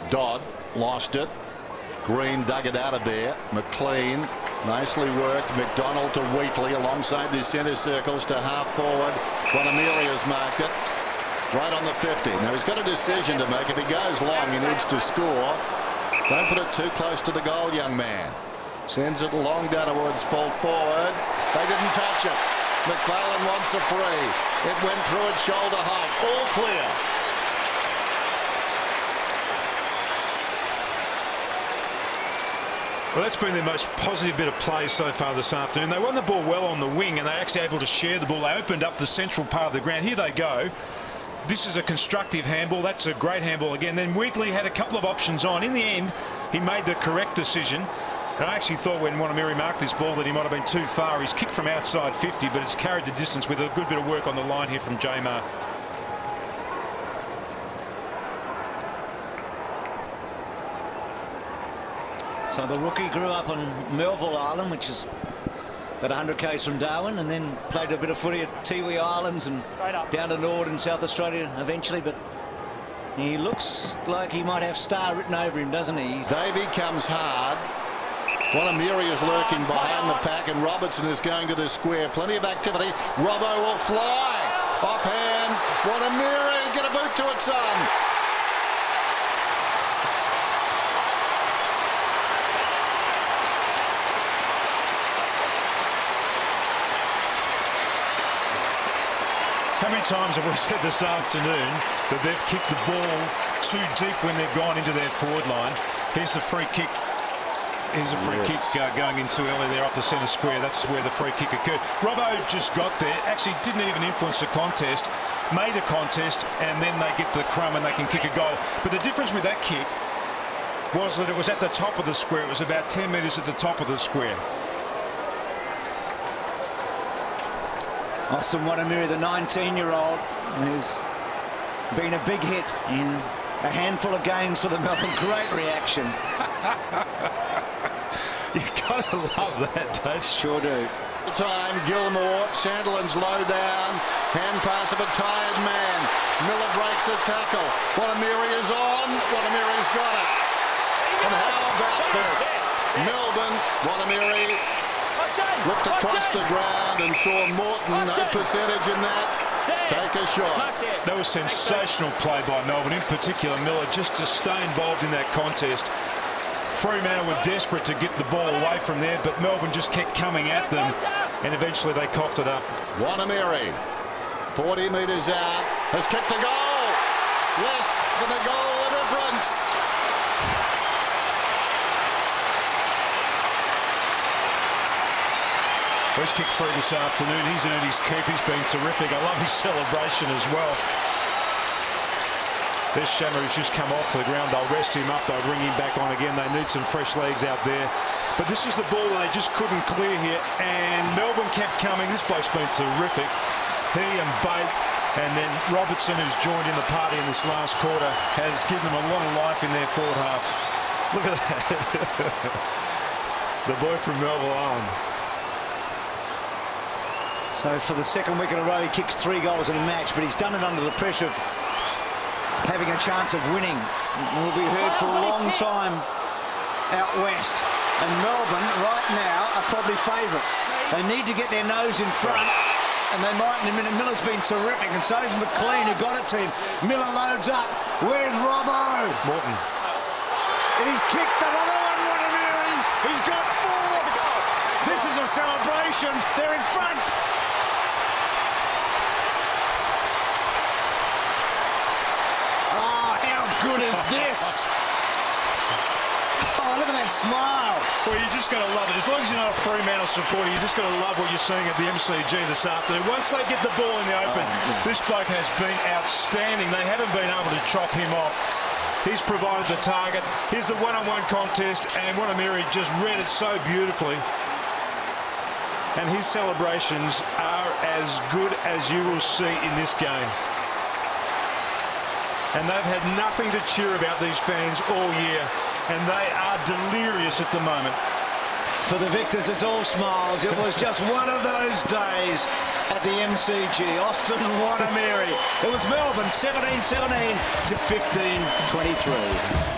Dodd lost it. Green dug it out of there. McLean nicely worked. McDonald to Wheatley alongside the centre circles to half forward. Wonaeamirri has marked it right on the 50. Now he's got a decision to make. If he goes long, he needs to score. Don't put it too close to the goal, young man. Sends it long down towards full forward. They didn't touch it. McFarlane wants a free. It went through its shoulder height. All clear. Well, that's been their most positive bit of play so far this afternoon. They won the ball well on the wing and they're actually able to share the ball. They opened up the central part of the ground. Here they go. This is a constructive handball. That's a great handball again. Then Wheatley had a couple of options on. In the end, he made the correct decision. And I actually thought when Wonaeamirri marked this ball that he might have been too far. He's kicked from outside 50, but it's carried the distance with a good bit of work on the line here from Jamar. So the rookie grew up on Melville Island, which is about 100 k's from Darwin, and then played a bit of footy at Tiwi Islands and down to Nord in South Australia eventually. But he looks like he might have star written over him, doesn't he? Davey comes hard. Wonaeamirri is lurking behind the pack, and Robertson is going to the square. Plenty of activity. Robbo will fly off hands. Wonaeamirri get a boot to its son. How many times have we said this afternoon that they've kicked the ball too deep when they've gone into their forward line? Here's the free kick. Here's a free kick going in too early there off the centre square. That's where the free kick occurred. Robbo just got there, actually didn't even influence the contest, made a contest, and then they get the crumb and they can kick a goal. But the difference with that kick was that it was at the top of the square. It was about 10 metres at the top of the square. Austin Wonaeamirri, the 19-year-old, who's been a big hit in a handful of games for the Melbourne. Great reaction. You gotta love that, don't you? Sure do. Time, Gilmore, Sandilands low down, hand pass of a tired man. Miller breaks a tackle. Wonaeamirri is on. Wonaeamirri's got it. And how about this? Melbourne, Wonaeamirri looked across the ground and saw Morton, no percentage in that, take a shot. That was sensational play by Melbourne, in particular Miller, just to stay involved in that contest. Fremantle were desperate to get the ball away from there, but Melbourne just kept coming at them, and eventually they coughed it up. Wonaeamirri, 40 metres out, has kicked a goal. Less than a goal of difference. He's kicked through this afternoon. He's earned his keep. He's been terrific. I love his celebration as well. There's Shammer, who's just come off the ground. They'll rest him up. They'll bring him back on again. They need some fresh legs out there. But this is the ball they just couldn't clear here. And Melbourne kept coming. This bloke's been terrific. He and Bate, and then Robertson, who's joined in the party in this last quarter, has given them a lot of life in their forward half. Look at that. The boy from Melville Island. So for the second week in a row, he kicks 3 goals in a match, but he's done it under the pressure of having a chance of winning. It will be heard for a long time out west. And Melbourne, right now, are probably favourite. They need to get their nose in front, and they might in a minute. Miller's been terrific, and so is McLean, who got it to him. Miller loads up. Where's Robbo? Morton. He's kicked another one, Wonaeamirri. He's got 4. This is a celebration. They're in front. Good as this. Oh, look at that smile. Well, you're just going to love it. As long as you're not a Fremantle supporter, you're just going to love what you're seeing at the MCG this afternoon. Once they get the ball in the open, this bloke has been outstanding. They haven't been able to chop him off. He's provided the target. Here's the one-on-one contest, and Wonaeamirri just read it so beautifully. And his celebrations are as good as you will see in this game. And they've had nothing to cheer about, these fans, all year. And they are delirious at the moment. For the victors, it's all smiles. It was just one of those days at the MCG. Austin Wonaeamirri. It was Melbourne 17-17 to 15-23.